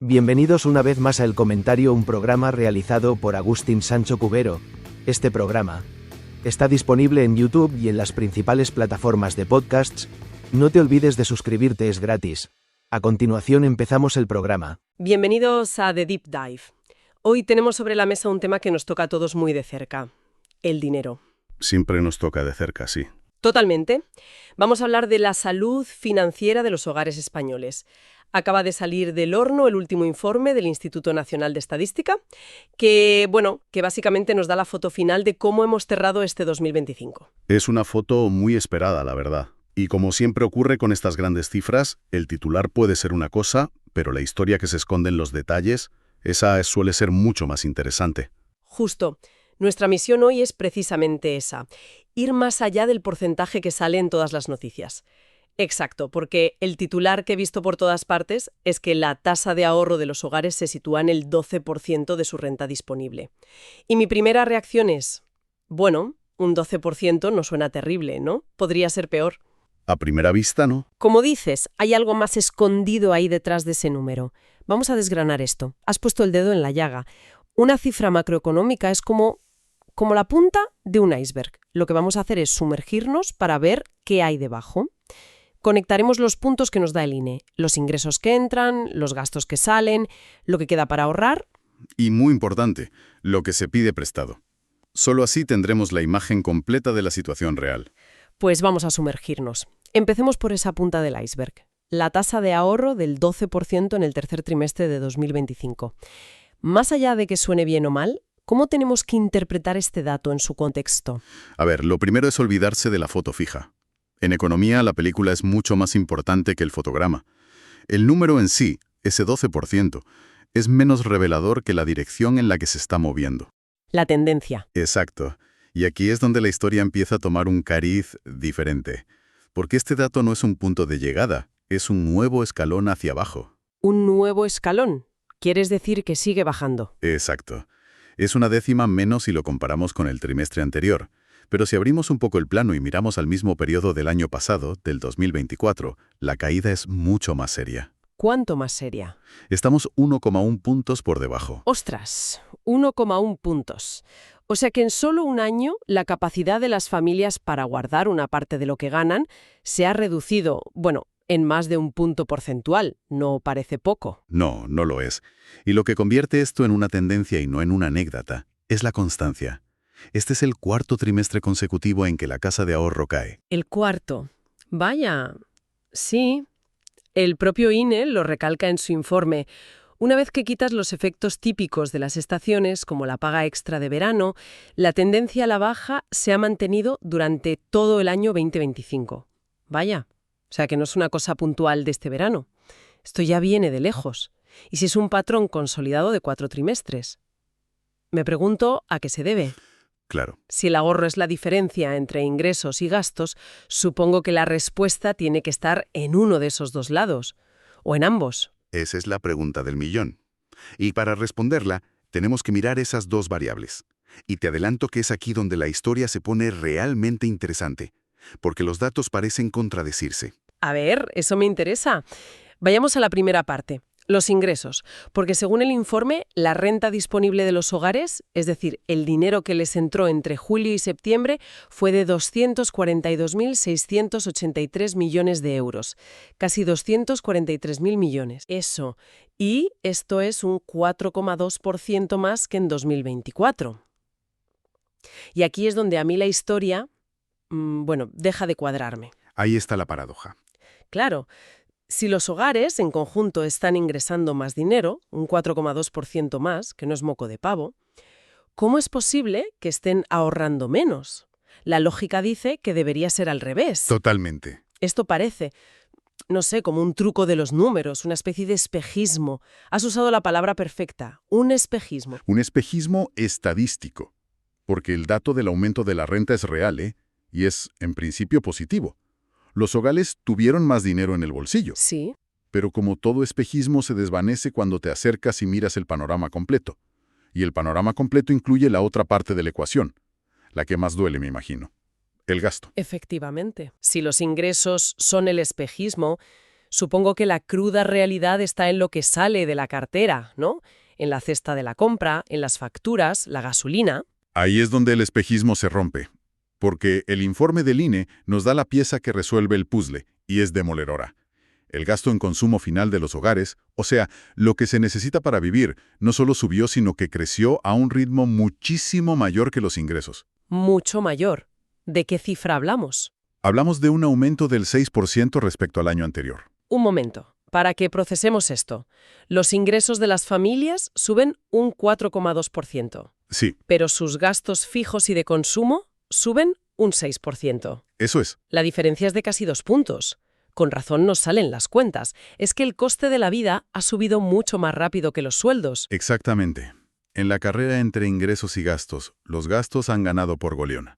Bienvenidos una vez más a El Comentario, un programa realizado por Agustín Sancho Cubero. Este programa está disponible en YouTube y en las principales plataformas de podcasts. No te olvides de suscribirte, es gratis. A continuación empezamos el programa. Bienvenidos a The Deep Dive. Hoy tenemos sobre la mesa un tema que nos toca a todos muy de cerca: el dinero. Siempre nos toca de cerca, sí. Totalmente. Vamos a hablar de la salud financiera de los hogares españoles. Acaba de salir del horno el último informe del Instituto Nacional de Estadística, que básicamente nos da la foto final de cómo hemos cerrado este 2025. Es una foto muy esperada, la verdad. Y como siempre ocurre con estas grandes cifras, el titular puede ser una cosa, pero la historia que se esconde en los detalles, esa suele ser mucho más interesante. Justo. Nuestra misión hoy es precisamente esa: ir más allá del porcentaje que sale en todas las noticias. Exacto, porque el titular que he visto por todas partes es que la tasa de ahorro de los hogares se sitúa en el 12% de su renta disponible. Y mi primera reacción es, un 12% no suena terrible, ¿no? Podría ser peor. A primera vista, ¿no? Como dices, hay algo más escondido ahí detrás de ese número. Vamos a desgranar esto. Has puesto el dedo en la llaga. Una cifra macroeconómica es como la punta de un iceberg. Lo que vamos a hacer es sumergirnos para ver qué hay debajo. Conectaremos los puntos que nos da el INE, los ingresos que entran, los gastos que salen, lo que queda para ahorrar. Y muy importante, lo que se pide prestado. Solo así tendremos la imagen completa de la situación real. Pues vamos a sumergirnos. Empecemos por esa punta del iceberg, la tasa de ahorro del 12% en el tercer trimestre de 2025. Más allá de que suene bien o mal, ¿cómo tenemos que interpretar este dato en su contexto? A ver, lo primero es olvidarse de la foto fija. En economía, la película es mucho más importante que el fotograma. El número en sí, ese 12%, es menos revelador que la dirección en la que se está moviendo. La tendencia. Exacto. Y aquí es donde la historia empieza a tomar un cariz diferente. Porque este dato no es un punto de llegada, es un nuevo escalón hacia abajo. ¿Un nuevo escalón? ¿Quieres decir que sigue bajando? Exacto. Es una décima menos si lo comparamos con el trimestre anterior. Pero si abrimos un poco el plano y miramos al mismo periodo del año pasado, del 2024, la caída es mucho más seria. ¿Cuánto más seria? Estamos 1,1 puntos por debajo. ¡Ostras! 1,1 puntos. O sea que en solo un año la capacidad de las familias para guardar una parte de lo que ganan se ha reducido, en más de un punto porcentual. No parece poco. No, no lo es. Y lo que convierte esto en una tendencia y no en una anécdota es la constancia. Este es el cuarto trimestre consecutivo en que la casa de ahorro cae. El cuarto. Vaya. Sí. El propio INE lo recalca en su informe. Una vez que quitas los efectos típicos de las estaciones, como la paga extra de verano, la tendencia a la baja se ha mantenido durante todo el año 2025. Vaya. O sea que no es una cosa puntual de este verano. Esto ya viene de lejos. ¿Y si es un patrón consolidado de 4 trimestres? Me pregunto a qué se debe. Claro. Si el ahorro es la diferencia entre ingresos y gastos, supongo que la respuesta tiene que estar en uno de esos dos lados, o en ambos. Esa es la pregunta del millón. Y para responderla, tenemos que mirar esas dos variables. Y te adelanto que es aquí donde la historia se pone realmente interesante, porque los datos parecen contradecirse. A ver, eso me interesa. Vayamos a la primera parte. Los ingresos, porque según el informe, la renta disponible de los hogares, es decir, el dinero que les entró entre julio y septiembre, fue de 242.683 millones de euros, casi 243.000 millones. Eso. Y esto es un 4,2% más que en 2024. Y aquí es donde a mí la historia, deja de cuadrarme. Ahí está la paradoja. Claro. Si los hogares en conjunto están ingresando más dinero, un 4,2% más, que no es moco de pavo, ¿cómo es posible que estén ahorrando menos? La lógica dice que debería ser al revés. Totalmente. Esto parece, como un truco de los números, una especie de espejismo. Has usado la palabra perfecta, un espejismo. Un espejismo estadístico, porque el dato del aumento de la renta es real, y es, en principio, positivo. Los hogares tuvieron más dinero en el bolsillo. Sí. Pero como todo espejismo se desvanece cuando te acercas y miras el panorama completo. Y el panorama completo incluye la otra parte de la ecuación, la que más duele, me imagino, el gasto. Efectivamente. Si los ingresos son el espejismo, Supongo que la cruda realidad está en lo que sale de la cartera, ¿no? En la cesta de la compra, en las facturas, la gasolina. Ahí es donde el espejismo se rompe, porque el informe del INE nos da la pieza que resuelve el puzzle, y es demoledora. El gasto en consumo final de los hogares, o sea, lo que se necesita para vivir, no solo subió, sino que creció a un ritmo muchísimo mayor que los ingresos. Mucho mayor. ¿De qué cifra hablamos? Hablamos de un aumento del 6% respecto al año anterior. Un momento, para que procesemos esto. Los ingresos de las familias suben un 4,2%, Sí, pero sus gastos fijos y de consumo suben un 6%. eso es. La diferencia es de casi 2 puntos. Con razón nos salen las cuentas. Es que el coste de la vida ha subido mucho más rápido que los sueldos. Exactamente. En la carrera entre ingresos y gastos, los gastos han ganado por goleón.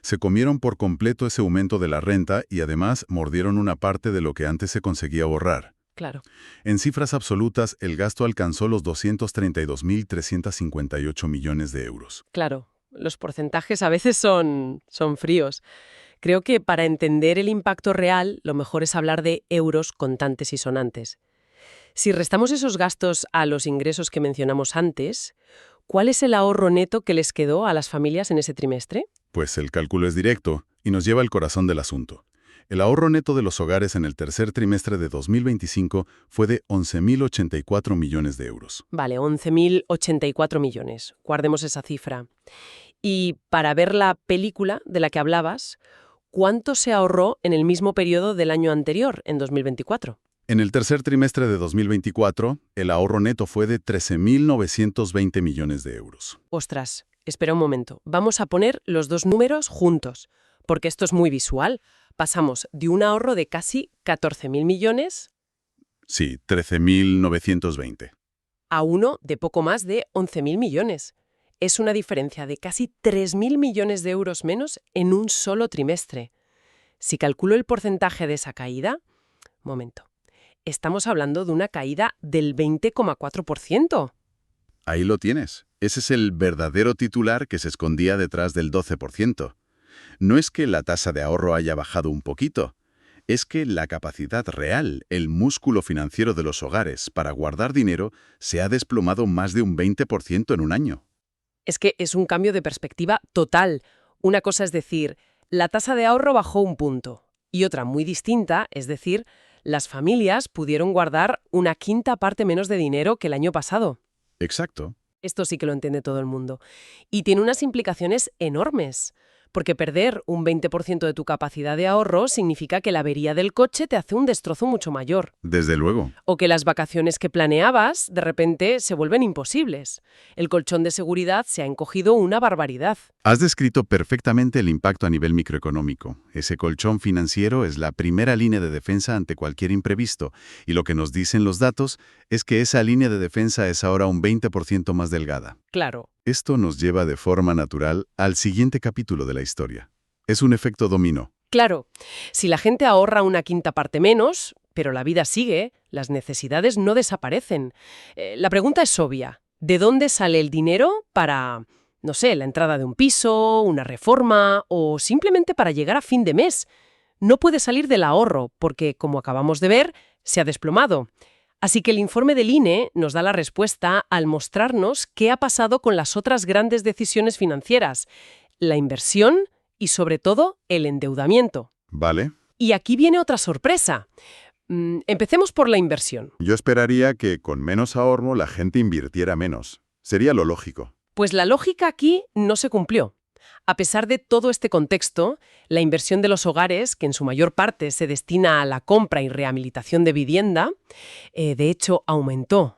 Se comieron por completo ese aumento de la renta y además mordieron una parte de lo que antes se conseguía ahorrar. Claro. En cifras absolutas, el gasto alcanzó los 232.358 millones de euros. Claro, los porcentajes a veces son fríos. Creo que para entender el impacto real, lo mejor es hablar de euros contantes y sonantes. Si restamos esos gastos a los ingresos que mencionamos antes, ¿cuál es el ahorro neto que les quedó a las familias en ese trimestre? Pues el cálculo es directo y nos lleva al corazón del asunto. El ahorro neto de los hogares en el tercer trimestre de 2025 fue de 11.084 millones de euros. Vale, 11.084 millones. Guardemos esa cifra. Y para ver la película de la que hablabas, ¿cuánto se ahorró en el mismo periodo del año anterior, en 2024? En el tercer trimestre de 2024, el ahorro neto fue de 13.920 millones de euros. Ostras, espera un momento. Vamos a poner los dos números juntos, porque esto es muy visual. Pasamos de un ahorro de casi 14.000 millones Sí, 13.920. a uno de poco más de 11.000 millones. Es una diferencia de casi 3.000 millones de euros menos en un solo trimestre. Si calculo el porcentaje de esa caída, estamos hablando de una caída del 20,4%. Ahí lo tienes. Ese es el verdadero titular que se escondía detrás del 12%. No es que la tasa de ahorro haya bajado un poquito, es que la capacidad real, el músculo financiero de los hogares para guardar dinero, se ha desplomado más de un 20% en un año. Es que es un cambio de perspectiva total. Una cosa es decir, la tasa de ahorro bajó un punto, y otra muy distinta es decir, las familias pudieron guardar una quinta parte menos de dinero que el año pasado. Exacto. Esto sí que lo entiende todo el mundo. Y tiene unas implicaciones enormes, porque perder un 20% de tu capacidad de ahorro significa que la avería del coche te hace un destrozo mucho mayor. Desde luego. O que las vacaciones que planeabas, de repente, se vuelven imposibles. El colchón de seguridad se ha encogido una barbaridad. Has descrito perfectamente el impacto a nivel microeconómico. Ese colchón financiero es la primera línea de defensa ante cualquier imprevisto, y lo que nos dicen los datos es que esa línea de defensa es ahora un 20% más delgada. Claro. Esto nos lleva de forma natural al siguiente capítulo de la historia. Es un efecto dominó. Claro, si la gente ahorra una quinta parte menos, pero la vida sigue, las necesidades no desaparecen. La pregunta es obvia. ¿De dónde sale el dinero para, no sé, la entrada de un piso, una reforma o simplemente para llegar a fin de mes? No puede salir del ahorro porque, como acabamos de ver, se ha desplomado. Así que el informe del INE nos da la respuesta al mostrarnos qué ha pasado con las otras grandes decisiones financieras, la inversión y, sobre todo, el endeudamiento. ¿Vale? Y aquí viene otra sorpresa. Empecemos por la inversión. Yo esperaría que con menos ahorro la gente invirtiera menos. Sería lo lógico. Pues la lógica aquí no se cumplió. A pesar de todo este contexto, la inversión de los hogares, que en su mayor parte se destina a la compra y rehabilitación de vivienda, de hecho aumentó.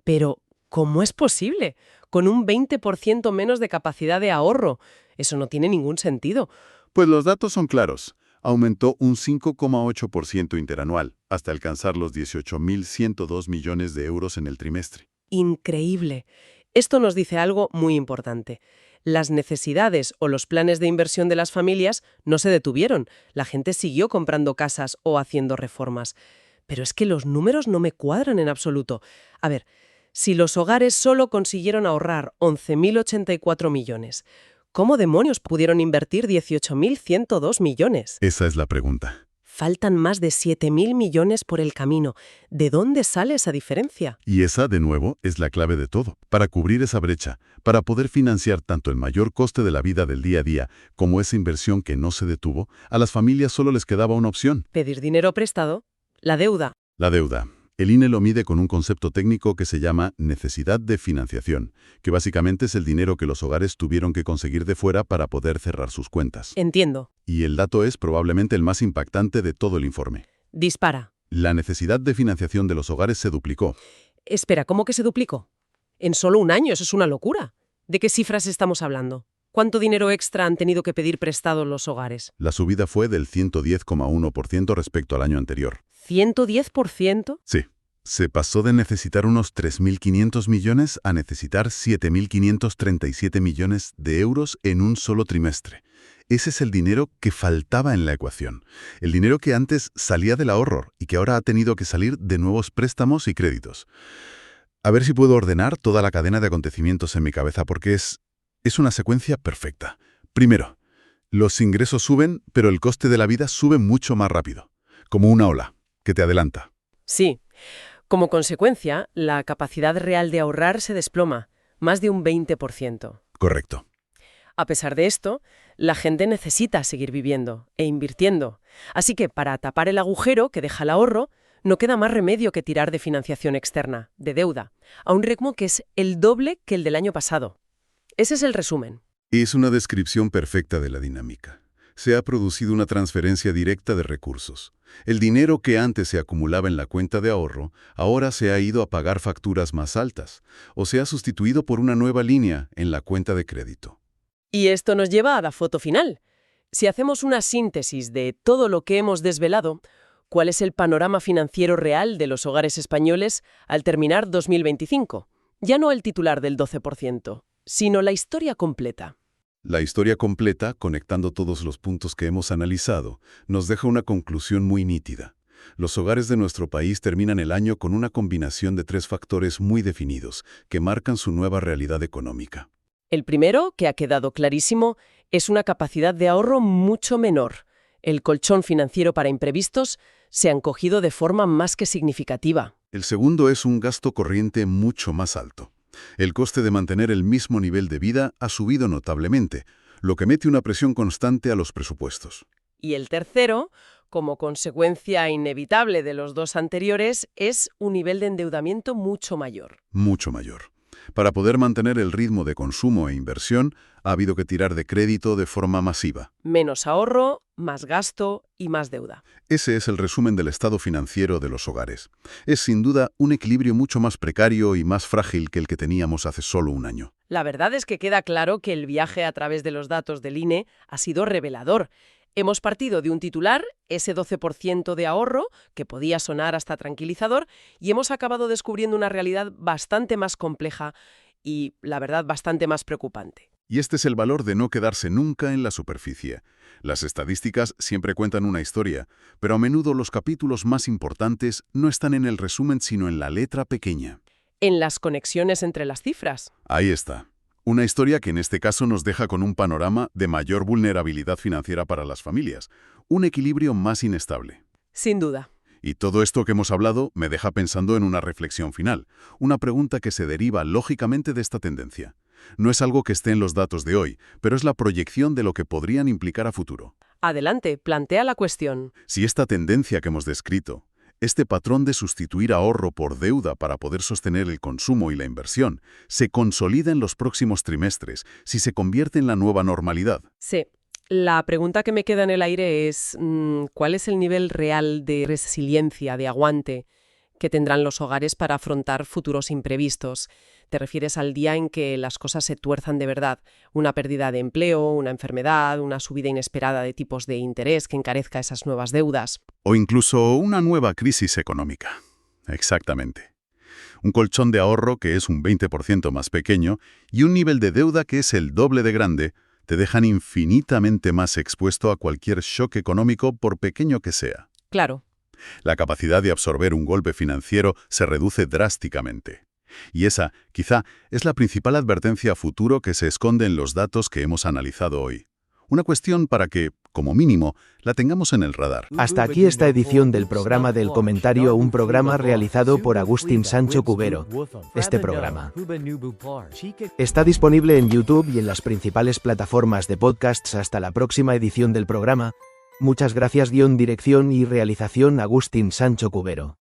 Pero, ¿cómo es posible? Con un 20% menos de capacidad de ahorro. Eso no tiene ningún sentido. Pues los datos son claros. Aumentó un 5,8% interanual, hasta alcanzar los 18.102 millones de euros en el trimestre. Increíble. Esto nos dice algo muy importante. Las necesidades o los planes de inversión de las familias no se detuvieron. La gente siguió comprando casas o haciendo reformas. Pero es que los números no me cuadran en absoluto. A ver, si los hogares solo consiguieron ahorrar 11.084 millones, ¿cómo demonios pudieron invertir 18.102 millones? Esa es la pregunta. Faltan más de 7.000 millones por el camino. ¿De dónde sale esa diferencia? Y esa, de nuevo, es la clave de todo. Para cubrir esa brecha, para poder financiar tanto el mayor coste de la vida del día a día como esa inversión que no se detuvo, a las familias solo les quedaba una opción. Pedir dinero prestado, la deuda. La deuda. El INE lo mide con un concepto técnico que se llama necesidad de financiación, que básicamente es el dinero que los hogares tuvieron que conseguir de fuera para poder cerrar sus cuentas. Entiendo. Y el dato es probablemente el más impactante de todo el informe. Dispara. La necesidad de financiación de los hogares se duplicó. Espera, ¿cómo que se duplicó? En solo un año, eso es una locura. ¿De qué cifras estamos hablando? ¿Cuánto dinero extra han tenido que pedir prestado los hogares? La subida fue del 110,1% respecto al año anterior. ¿110%? Sí. Se pasó de necesitar unos 3.500 millones a necesitar 7.537 millones de euros en un solo trimestre. Ese es el dinero que faltaba en la ecuación. El dinero que antes salía del ahorro y que ahora ha tenido que salir de nuevos préstamos y créditos. A ver si puedo ordenar toda la cadena de acontecimientos en mi cabeza porque es una secuencia perfecta. Primero, los ingresos suben, pero el coste de la vida sube mucho más rápido. Como una ola, que te adelanta. Sí. Como consecuencia, la capacidad real de ahorrar se desploma, más de un 20%. Correcto. A pesar de esto, la gente necesita seguir viviendo e invirtiendo. Así que para tapar el agujero que deja el ahorro, no queda más remedio que tirar de financiación externa, de deuda, a un ritmo que es el doble que el del año pasado. Ese es el resumen. Es una descripción perfecta de la dinámica. Se ha producido una transferencia directa de recursos. El dinero que antes se acumulaba en la cuenta de ahorro, ahora se ha ido a pagar facturas más altas, o se ha sustituido por una nueva línea en la cuenta de crédito. Y esto nos lleva a la foto final. Si hacemos una síntesis de todo lo que hemos desvelado, ¿cuál es el panorama financiero real de los hogares españoles al terminar 2025? Ya no el titular del 12%, sino la historia completa. La historia completa, conectando todos los puntos que hemos analizado, nos deja una conclusión muy nítida. Los hogares de nuestro país terminan el año con una combinación de 3 factores muy definidos que marcan su nueva realidad económica. El primero, que ha quedado clarísimo, es una capacidad de ahorro mucho menor. El colchón financiero para imprevistos se ha encogido de forma más que significativa. El segundo es un gasto corriente mucho más alto. El coste de mantener el mismo nivel de vida ha subido notablemente, lo que mete una presión constante a los presupuestos. Y el tercero, como consecuencia inevitable de los dos anteriores, es un nivel de endeudamiento mucho mayor. Mucho mayor. Para poder mantener el ritmo de consumo e inversión, ha habido que tirar de crédito de forma masiva. Menos ahorro, más gasto y más deuda. Ese es el resumen del estado financiero de los hogares. Es sin duda un equilibrio mucho más precario y más frágil que el que teníamos hace solo un año. La verdad es que queda claro que el viaje a través de los datos del INE ha sido revelador. Hemos partido de un titular, ese 12% de ahorro, que podía sonar hasta tranquilizador, y hemos acabado descubriendo una realidad bastante más compleja y, la verdad, bastante más preocupante. Y este es el valor de no quedarse nunca en la superficie. Las estadísticas siempre cuentan una historia, pero a menudo los capítulos más importantes no están en el resumen sino en la letra pequeña. En las conexiones entre las cifras. Ahí está. Una historia que en este caso nos deja con un panorama de mayor vulnerabilidad financiera para las familias, un equilibrio más inestable. Sin duda. Y todo esto que hemos hablado me deja pensando en una reflexión final, una pregunta que se deriva lógicamente de esta tendencia. No es algo que esté en los datos de hoy, pero es la proyección de lo que podrían implicar a futuro. Adelante, plantea la cuestión. Si esta tendencia que hemos descrito, este patrón de sustituir ahorro por deuda para poder sostener el consumo y la inversión, se consolida en los próximos trimestres, si se convierte en la nueva normalidad. Sí. La pregunta que me queda en el aire es, ¿cuál es el nivel real de resiliencia, de aguante, que tendrán los hogares para afrontar futuros imprevistos? ¿Te refieres al día en que las cosas se tuerzan de verdad? Una pérdida de empleo, una enfermedad, una subida inesperada de tipos de interés que encarezca esas nuevas deudas. O incluso una nueva crisis económica. Exactamente. Un colchón de ahorro que es un 20% más pequeño y un nivel de deuda que es el doble de grande te dejan infinitamente más expuesto a cualquier shock económico por pequeño que sea. Claro. La capacidad de absorber un golpe financiero se reduce drásticamente. Y esa, quizá, es la principal advertencia a futuro que se esconde en los datos que hemos analizado hoy. Una cuestión para que, como mínimo, la tengamos en el radar. Hasta aquí esta edición del programa del comentario, un programa realizado por Agustín Sancho Cubero. Este programa está disponible en YouTube y en las principales plataformas de podcasts. Hasta la próxima edición del programa. Muchas gracias. Dirección y realización Agustín Sancho Cubero.